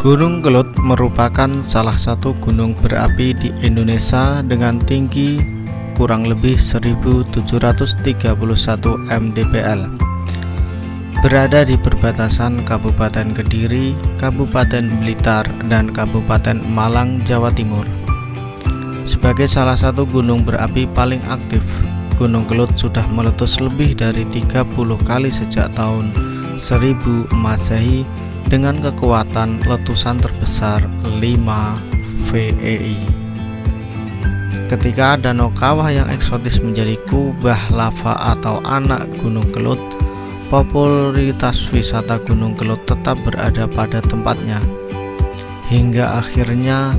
Gunung Kelud merupakan salah satu gunung berapi di Indonesia dengan tinggi kurang lebih 1731 mdpl. Berada di perbatasan Kabupaten Kediri, Kabupaten Blitar, dan Kabupaten Malang, Jawa Timur. Sebagai salah satu gunung berapi paling aktif, Gunung Kelud sudah meletus lebih dari 30 kali sejak tahun 1000 Masehi dengan kekuatan letusan terbesar 5 VEI. Ketika danau kawah yang eksotis menjadi kubah lava atau anak Gunung Kelud, popularitas wisata Gunung Kelud tetap berada pada tempatnya hingga akhirnya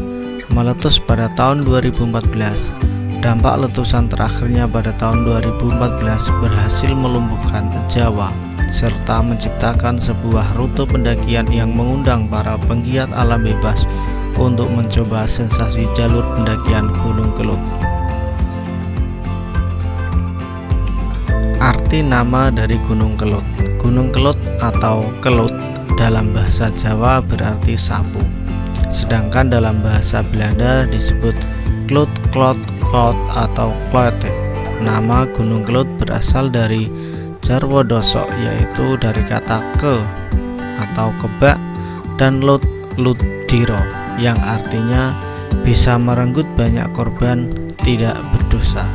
meletus pada tahun 2014. Dampak letusan terakhirnya pada tahun 2014 berhasil melumpuhkan Jawa serta menciptakan sebuah rute pendakian yang mengundang para penggiat alam bebas untuk mencoba sensasi jalur pendakian Gunung Kelud. Arti nama dari Gunung Kelud. Gunung Kelud atau Kelut dalam bahasa Jawa berarti sapu, sedangkan dalam bahasa Belanda disebut Kloot, Klot, Klot atau Kloete. Nama Gunung Kelud berasal dari Jarwodoso, yaitu dari kata ke atau kebak, dan lut, ludiro, yang artinya bisa merenggut banyak korban tidak berdosa.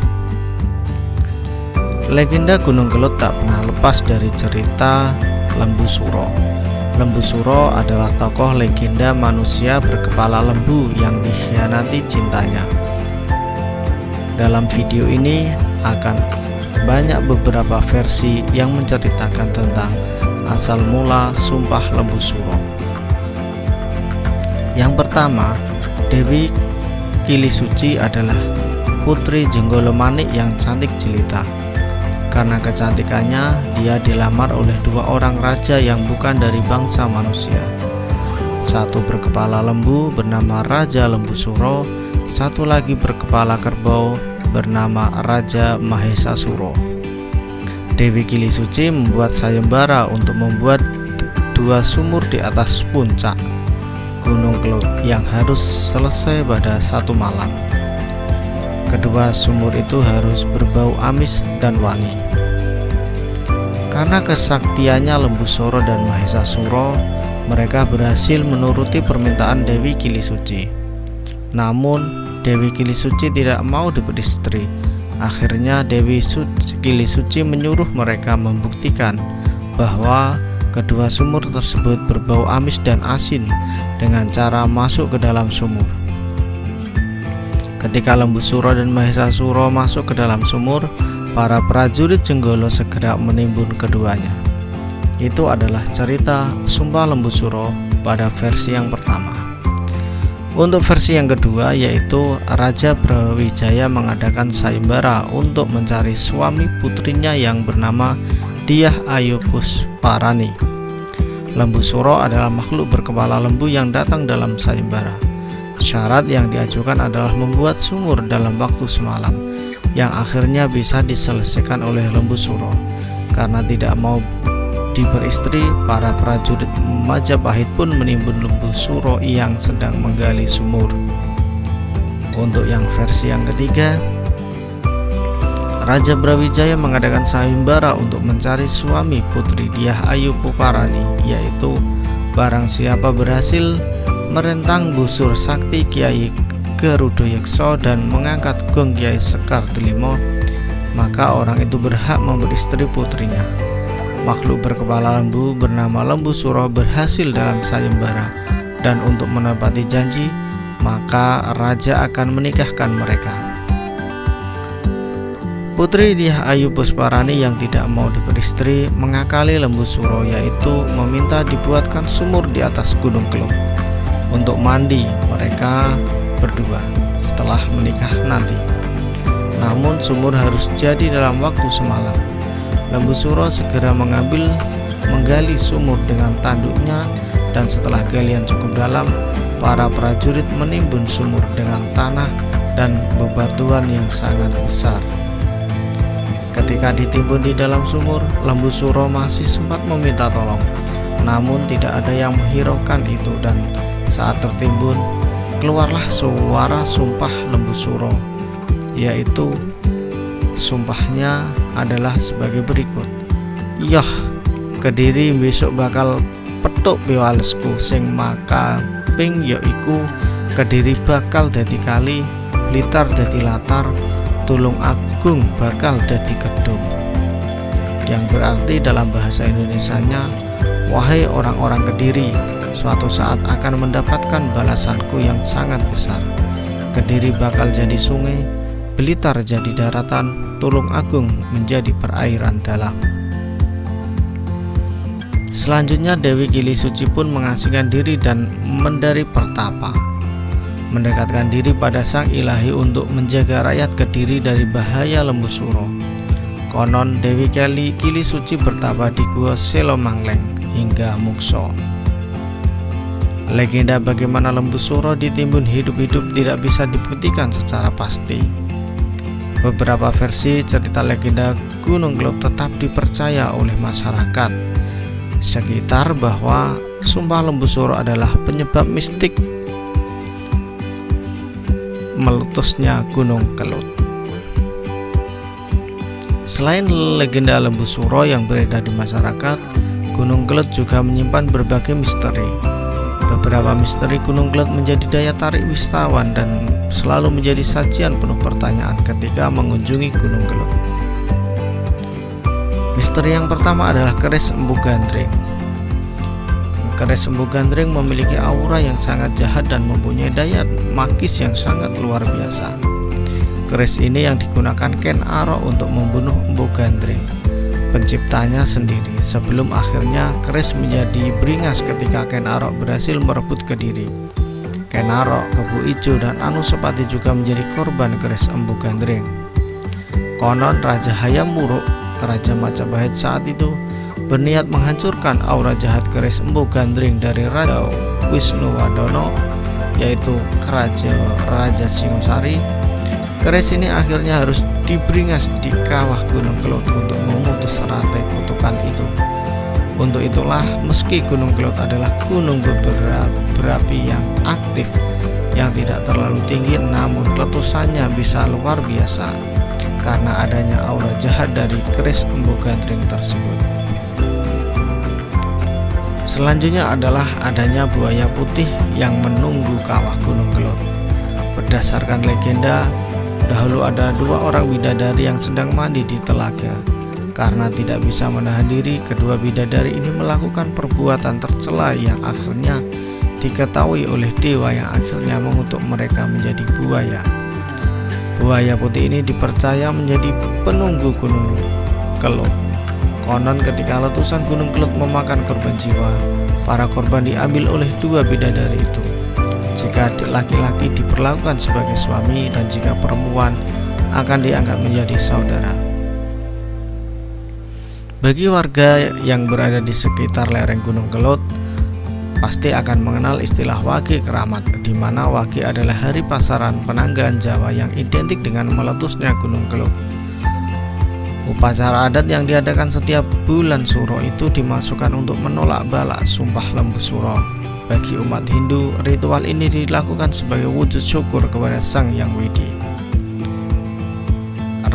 Legenda Gunung Kelud tak pernah lepas dari cerita Lembu Suro. Lembu Suro adalah tokoh legenda manusia berkepala lembu yang dikhianati cintanya. Dalam video ini akan banyak beberapa versi yang menceritakan tentang asal mula sumpah Lembu Suro. Yang pertama, Dewi Kilisuci adalah putri Jenggolo Manik yang cantik jelita. Karena kecantikannya, dia dilamar oleh dua orang raja yang bukan dari bangsa manusia. Satu berkepala lembu bernama Raja Lembu Suro, satu lagi berkepala kerbau bernama Raja Mahesasuro. Dewi Kilisuci membuat sayembara untuk membuat dua sumur di atas puncak Gunung Kelud yang harus selesai pada satu malam. Kedua sumur itu harus berbau amis dan wangi. Karena kesaktiannya Lembu Suro dan Mahesasuro, mereka berhasil menuruti permintaan Dewi Kilisuci. Namun Dewi Kilisuci tidak mau diberi istri. Akhirnya Dewi Kilisuci menyuruh mereka membuktikan bahwa kedua sumur tersebut berbau amis dan asin dengan cara masuk ke dalam sumur. Ketika Lembu Suro dan Mahesasuro masuk ke dalam sumur, para prajurit Jenggolo segera menimbun keduanya. Itu adalah cerita Sumpah Lembu Suro pada versi yang pertama. Untuk versi yang kedua, yaitu Raja Brawijaya mengadakan sayembara untuk mencari suami putrinya yang bernama Dyah Ayu Pusparani. Lembu Suro adalah makhluk berkepala lembu yang datang dalam sayembara. Syarat yang diajukan adalah membuat sumur dalam waktu semalam, yang akhirnya bisa diselesaikan oleh Lembu Suro. Karena tidak mau diberistri, para prajurit Majapahit pun menimbun Lembu Suro yang sedang menggali sumur. Untuk yang versi yang ketiga, Raja Brawijaya mengadakan sayembara untuk mencari suami putri Dyah Ayu Pusparani, yaitu barang siapa berhasil merentang busur sakti Kiai Garudoyekso dan mengangkat gong Kiai Sekar Delimo, maka orang itu berhak memberi istri putrinya. Makhluk berkepala lembu bernama Lembu Suro berhasil dalam sayembara, dan untuk menepati janji, maka raja akan menikahkan mereka. Putri Dyah Ayu Pusparani yang tidak mau diberi istri mengakali Lembu Suro, yaitu meminta dibuatkan sumur di atas Gunung Kelud untuk mandi mereka berdua setelah menikah nanti. Namun sumur harus jadi dalam waktu semalam. Lembu Suro segera menggali sumur dengan tanduknya, dan setelah galian cukup dalam, para prajurit menimbun sumur dengan tanah dan bebatuan yang sangat besar. Ketika ditimbun di dalam sumur, Lembu Suro masih sempat meminta tolong, namun tidak ada yang menghiraukan itu, dan Saat tertimbun, keluarlah suara sumpah lembu suro, yaitu sumpahnya adalah sebagai berikut. Yoh, Kediri besok bakal petuk piwalesku sing makaping yaiku Kediri bakal dadi kali, Blitar dadi latar, Tulung Agung bakal dadi gedung. Yang berarti dalam bahasa Indonesianya, wahai orang-orang Kediri, suatu saat akan mendapatkan balasanku yang sangat besar. Kediri bakal jadi sungai, Blitar jadi daratan, Tulung Agung menjadi perairan dalam. Selanjutnya Dewi Kili Suci pun mengasingkan diri dan mendari pertapa, mendekatkan diri pada Sang Ilahi untuk menjaga rakyat Kediri dari bahaya lembu suro. Konon Dewi Kili Suci bertapa di Gua Selomangleng hingga mukso. Legenda bagaimana lembu suro ditimbun hidup-hidup tidak bisa dibuktikan secara pasti. Beberapa versi cerita legenda Gunung Kelud tetap dipercaya oleh masyarakat sekitar bahwa sumpah lembu suro adalah penyebab mistik meletusnya Gunung Kelud. Selain legenda lembu suro yang beredar di masyarakat, Gunung Kelud juga menyimpan berbagai misteri. Beberapa misteri Gunung Kelud menjadi daya tarik wisatawan dan selalu menjadi sajian penuh pertanyaan ketika mengunjungi Gunung Kelud. Misteri yang pertama adalah keris Empu Gandring. Keris Empu Gandring memiliki aura yang sangat jahat dan mempunyai daya magis yang sangat luar biasa. Keris ini yang digunakan Ken Arok untuk membunuh Empu Gandring, penciptanya sendiri, sebelum akhirnya keris menjadi beringas ketika Ken Arok berhasil merebut Kediri. Ken Arok, Kebu Ijo, dan Anusapati juga menjadi korban keris Empu Gandring. Konon Raja Hayam Wuruk, Raja Majapahit saat itu, berniat menghancurkan aura jahat keris Empu Gandring dari Raja Wisnuwadono, yaitu Raja Singosari. Keris ini akhirnya harus diberingas di kawah Gunung Kelud untuk memutus rantai kutukan itu. Untuk itulah meski Gunung Kelud adalah gunung berapi yang aktif, yang tidak terlalu tinggi, namun letusannya bisa luar biasa karena adanya aura jahat dari keris Empu Gandring tersebut. Selanjutnya adalah adanya buaya putih yang menunggu kawah Gunung Kelud. Berdasarkan legenda, dahulu ada dua orang bidadari yang sedang mandi di telaga. Karena tidak bisa menahan diri, kedua bidadari ini melakukan perbuatan tercela yang akhirnya diketahui oleh dewa yang akhirnya mengutuk mereka menjadi buaya. Buaya putih ini dipercaya menjadi penunggu Gunung Kelud. Konon ketika letusan Gunung Kelud memakan korban jiwa, para korban diambil oleh dua bidadari itu. Jika laki-laki diperlakukan sebagai suami dan jika perempuan akan dianggap menjadi saudara. Bagi warga yang berada di sekitar lereng Gunung Kelud pasti akan mengenal istilah Wage Keramat, di mana Wage adalah hari pasaran penanggalan Jawa yang identik dengan meletusnya Gunung Kelud. Upacara adat yang diadakan setiap bulan Suro itu dimasukkan untuk menolak bala sumpah lembu suro. Bagi umat Hindu, ritual ini dilakukan sebagai wujud syukur kepada Sang Yang Widi.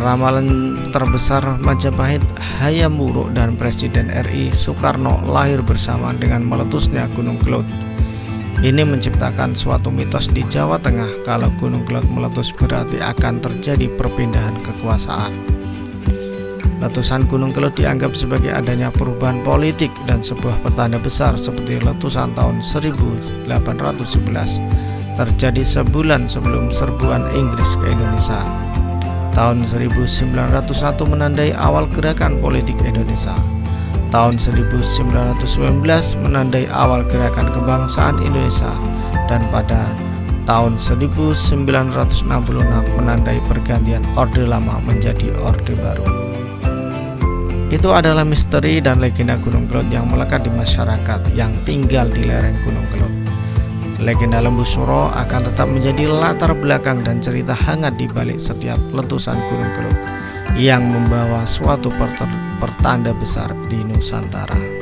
Ramalan terbesar Majapahit, Hayam Wuruk, dan Presiden RI Soekarno lahir bersamaan dengan meletusnya Gunung Kelud. Ini menciptakan suatu mitos di Jawa Tengah kalau Gunung Kelud meletus berarti akan terjadi perpindahan kekuasaan. Letusan Gunung Kelud dianggap sebagai adanya perubahan politik dan sebuah pertanda besar seperti letusan tahun 1811 terjadi sebulan sebelum serbuan Inggris ke Indonesia. Tahun 1901 menandai awal gerakan politik Indonesia. Tahun 1919 menandai awal gerakan kebangsaan Indonesia, dan pada tahun 1966 menandai pergantian Orde Lama menjadi Orde Baru. Itu adalah misteri dan legenda Gunung Kelud yang melekat di masyarakat yang tinggal di lereng Gunung Kelud. Legenda lembu suro akan tetap menjadi latar belakang dan cerita hangat di balik setiap letusan Gunung Kelud yang membawa suatu pertanda besar di Nusantara.